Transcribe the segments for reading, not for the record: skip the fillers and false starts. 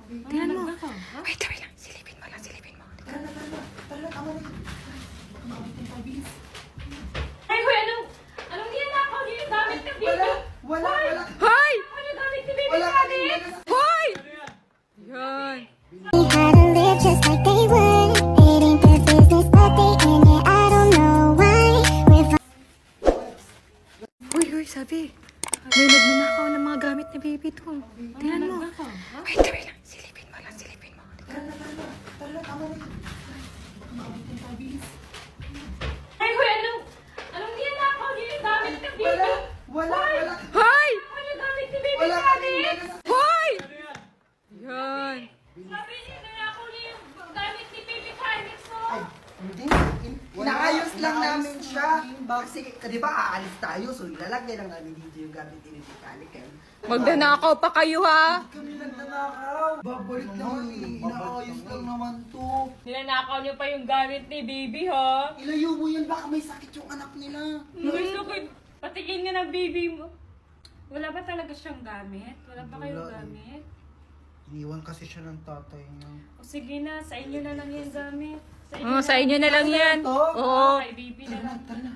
Tingnan mo. Wait, tabi lang. Silipin mo lang, silipin mo. Tara na, tama na. Mabitin pa, bilis. Ay, hoy, anong ninakaw niyo yung gamit na baby? Wala. Hoy! Ano yung gamit ni baby Wala sa ka amin? Hoy! Yan. They how to live just like they would. It ain't their business, but they in it. I don't know why. Uy, sabi. May nagnanakaw ng mga gamit ni baby to. Tingnan mo. Wait, tabi lang. Silipin mo lang, silipin mo. Tara na, tama na. Mabitin pa, bilis. Ay, hoy, anong ninakaw niyo yung gamit na baby? Wala. Hoy! Ano yung gamit ni baby Wala sa ka amin? Hoy! Yan. Sabi niyo, ninakaw niyo yung gamit ni baby sa amin, so. Ay, hindi. Inaayos lang namin siya. Kasi, di ba, aalis tayo. So, ilalagay lang namin dito yung gamit ni Vitalik. Magdanakaw pa kayo ha. Kami nagnanakaw. Babalik naman eh. Inaayos lang naman to. Ninanakaw niyo pa yung gamit ni baby, ha? Ilayo mo yun. Baka may sakit yung anak nila. Gusto ko, patingin nga ng baby mo. Wala ba talaga siyang gamit? Wala ba kayong Wala eh. gamit? Iniwan kasi siya ng tatay niya. O sige na, sa inyo na lang yung gamit. Sa inyo na lang yan. Oo. Kay baby na lang. Tara na.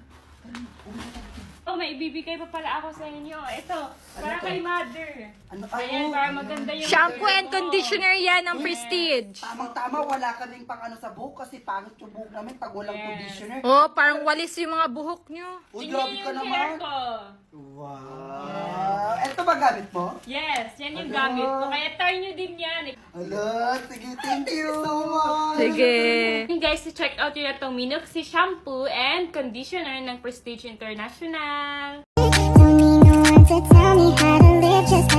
Oh, may ibibigay pa pala ako sa inyo. Ito, para to? kay mother. Ano? Ayan, para maganda yung Shampoo hair and mo. conditioner yan ng Prestige. Tamang-tama, wala ka rin pang ano sa buhok kasi pangit yung buhok namin pag walang Yes. conditioner. Oh, parang walis yung mga buhok nyo. Uy, Tingnan grabe yung ka hair naman. ko. Wow. Ito ba gamit mo? Yes, yan yung Ano? gamit ko. Kaya try nyo din yan. Hello, sige, thank you so much. Sige. Hey guys, check out yun itong Minoxy shampoo and conditioner ng Prestige International. Don't need no one to tell me how to live just